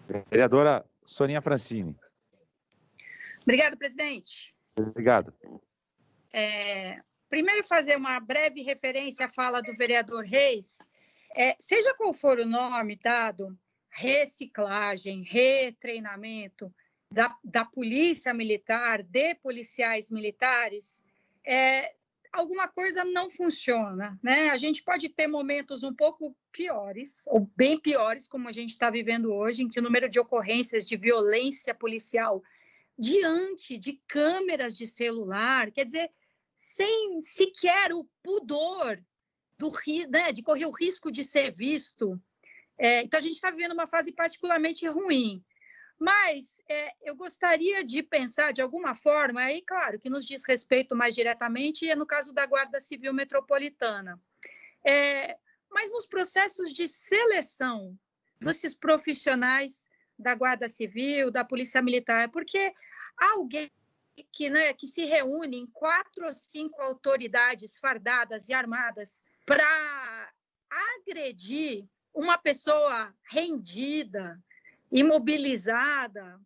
Vereadora Soninha Francini. Obrigada, presidente. Obrigado. Primeiro, fazer uma breve referência à fala do vereador Reis. Seja qual for o nome dado, reciclagem, retreinamento da polícia militar, de policiais militares, alguma coisa não funciona, né? A gente pode ter momentos um pouco piores, ou bem piores, como a gente está vivendo hoje, em que o número de ocorrências de violência policial diante de câmeras de celular, quer dizer, sem sequer o pudor de correr o risco de ser visto. Então, a gente está vivendo uma fase particularmente ruim. Mas eu gostaria de pensar, de alguma forma, aí, claro, que nos diz respeito mais diretamente, é no caso da Guarda Civil Metropolitana. Mas nos processos de seleção desses profissionais da Guarda Civil, da Polícia Militar, porque alguém que se reúne em 4 ou 5 autoridades fardadas e armadas para agredir uma pessoa rendida, imobilizada,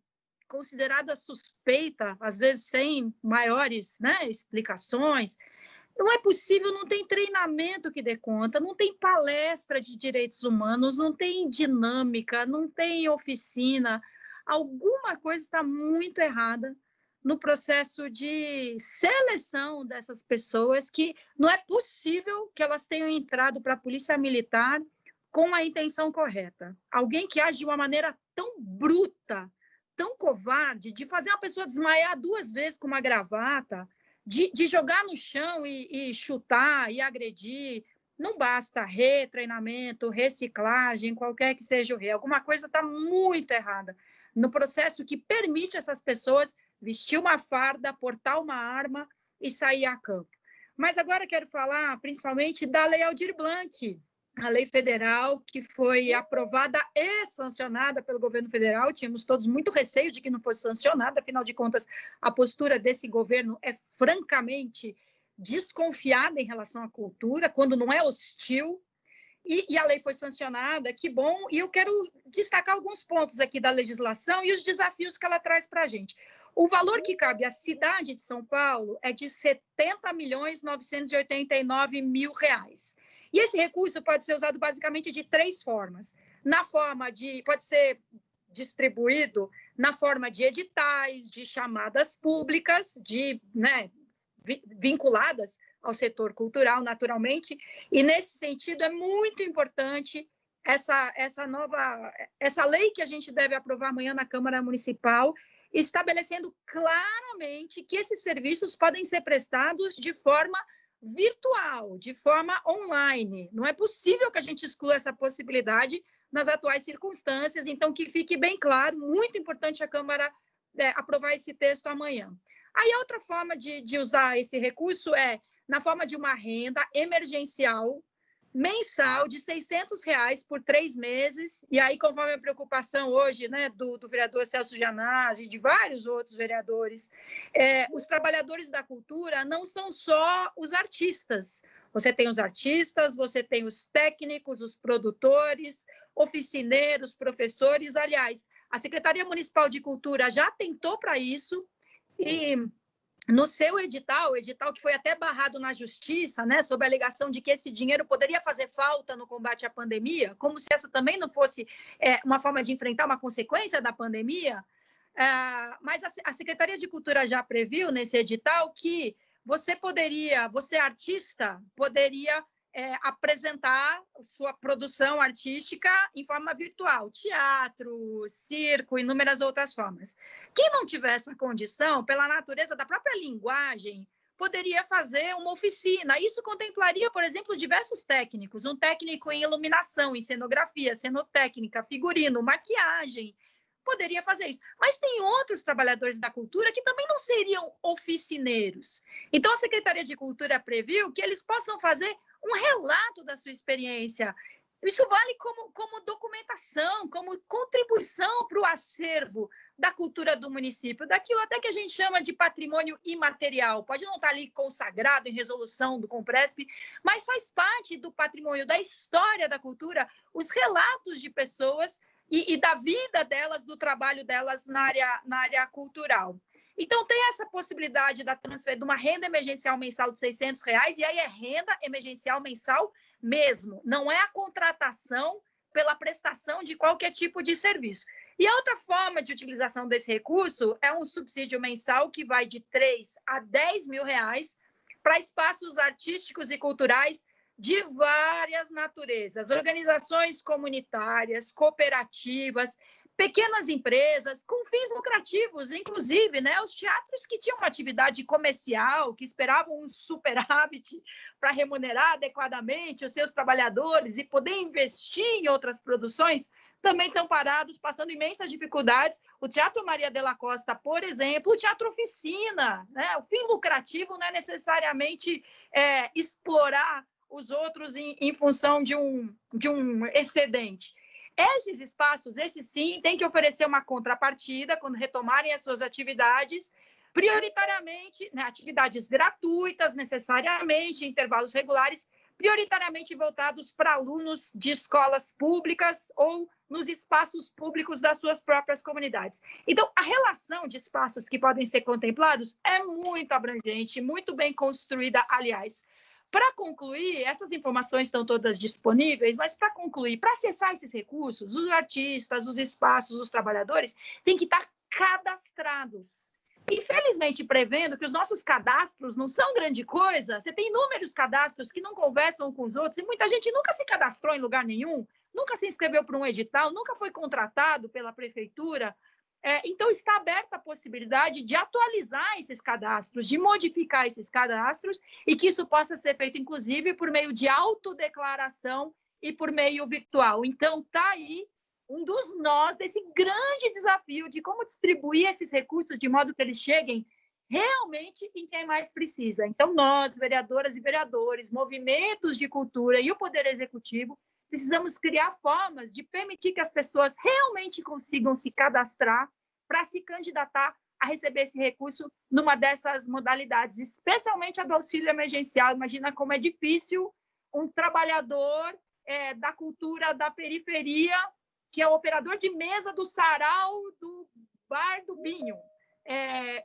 considerada suspeita, às vezes sem maiores, explicações. Não é possível, não tem treinamento que dê conta, não tem palestra de direitos humanos, não tem dinâmica, não tem oficina. Alguma coisa está muito errada no processo de seleção dessas pessoas, que não é possível que elas tenham entrado para a Polícia Militar com a intenção correta. Alguém que age de uma maneira tão bruta, tão covarde, de fazer uma pessoa desmaiar 2 vezes com uma gravata, de jogar no chão e chutar e agredir. Não basta retreinamento, reciclagem, qualquer que seja o alguma coisa está muito errada no processo que permite essas pessoas vestir uma farda, portar uma arma e sair a campo. Mas agora quero falar principalmente da Lei Aldir Blanc, a lei federal que foi aprovada e sancionada pelo governo federal. Tínhamos todos muito receio de que não fosse sancionada, afinal de contas, a postura desse governo é francamente desconfiada em relação à cultura, quando não é hostil, e a lei foi sancionada, que bom, e eu quero destacar alguns pontos aqui da legislação e os desafios que ela traz para a gente. O valor que cabe à cidade de São Paulo é de R$ 70.989.000. E esse recurso pode ser usado basicamente de 3 formas. Pode ser distribuído na forma de editais, de chamadas públicas, vinculadas ao setor cultural, naturalmente, e nesse sentido é muito importante essa lei que a gente deve aprovar amanhã na Câmara Municipal, estabelecendo claramente que esses serviços podem ser prestados de forma virtual, de forma online. Não é possível que a gente exclua essa possibilidade nas atuais circunstâncias, então que fique bem claro, muito importante a Câmara aprovar esse texto amanhã. Aí a outra forma de usar esse recurso é na forma de uma renda emergencial mensal de R$ 600 por 3 meses, e aí, conforme a preocupação hoje, do vereador Celso Janazzi e de vários outros vereadores, os trabalhadores da cultura não são só os artistas. Você tem os artistas, você tem os técnicos, os produtores, oficineiros, professores. Aliás, a Secretaria Municipal de Cultura já tentou para isso, e no seu edital, o edital que foi até barrado na justiça, sob a alegação de que esse dinheiro poderia fazer falta no combate à pandemia, como se essa também não fosse uma forma de enfrentar uma consequência da pandemia, mas a Secretaria de Cultura já previu nesse edital que você artista, poderia apresentar sua produção artística em forma virtual, teatro, circo, inúmeras outras formas. Quem não tiver essa condição, pela natureza da própria linguagem, poderia fazer uma oficina. Isso contemplaria, por exemplo, diversos técnicos, um técnico em iluminação, em cenografia, cenotécnica, figurino, maquiagem, poderia fazer isso. Mas tem outros trabalhadores da cultura que também não seriam oficineiros. Então, a Secretaria de Cultura previu que eles possam fazer um relato da sua experiência. Isso vale como documentação, como contribuição para o acervo da cultura do município, daquilo até que a gente chama de patrimônio imaterial. Pode não estar ali consagrado em resolução do Compresp, mas faz parte do patrimônio, da história da cultura, os relatos de pessoas e da vida delas, do trabalho delas na área cultural. Então, tem essa possibilidade da transferência de uma renda emergencial mensal de R$600, e aí é renda emergencial mensal mesmo, não é a contratação pela prestação de qualquer tipo de serviço. E a outra forma de utilização desse recurso é um subsídio mensal que vai de R$3 a R$10 mil para espaços artísticos e culturais de várias naturezas, organizações comunitárias, cooperativas, pequenas empresas com fins lucrativos, inclusive, né, os teatros que tinham uma atividade comercial, que esperavam um superávit para remunerar adequadamente os seus trabalhadores e poder investir em outras produções, também estão parados, passando imensas dificuldades. O Teatro Maria de la Costa, por exemplo, o Teatro Oficina, né? O fim lucrativo não é necessariamente explorar os outros em função de um excedente. Esses espaços, esses sim, têm que oferecer uma contrapartida quando retomarem as suas atividades, prioritariamente, né, atividades gratuitas, necessariamente, intervalos regulares, prioritariamente voltados para alunos de escolas públicas ou nos espaços públicos das suas próprias comunidades. Então, a relação de espaços que podem ser contemplados é muito abrangente, muito bem construída, aliás. Para concluir, essas informações estão todas disponíveis, mas para concluir, para acessar esses recursos, os artistas, os espaços, os trabalhadores têm que estar cadastrados. Infelizmente, prevendo que os nossos cadastros não são grande coisa, você tem inúmeros cadastros que não conversam com os outros, e muita gente nunca se cadastrou em lugar nenhum, nunca se inscreveu para um edital, nunca foi contratado pela prefeitura. Então, está aberta a possibilidade de atualizar esses cadastros, de modificar esses cadastros, e que isso possa ser feito, inclusive, por meio de autodeclaração e por meio virtual. Então, está aí um dos nós desse grande desafio de como distribuir esses recursos de modo que eles cheguem realmente em quem mais precisa. Então, nós, vereadoras e vereadores, movimentos de cultura e o Poder Executivo, precisamos criar formas de permitir que as pessoas realmente consigam se cadastrar para se candidatar a receber esse recurso numa dessas modalidades, especialmente a do auxílio emergencial. Imagina como é difícil um trabalhador da cultura da periferia, que é o operador de mesa do sarau do Bar do Binho.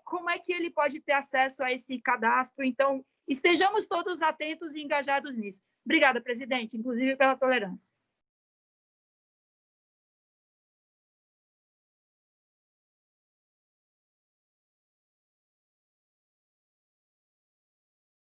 Como é que ele pode ter acesso a esse cadastro? Então, estejamos todos atentos e engajados nisso. Obrigada, presidente, inclusive pela tolerância.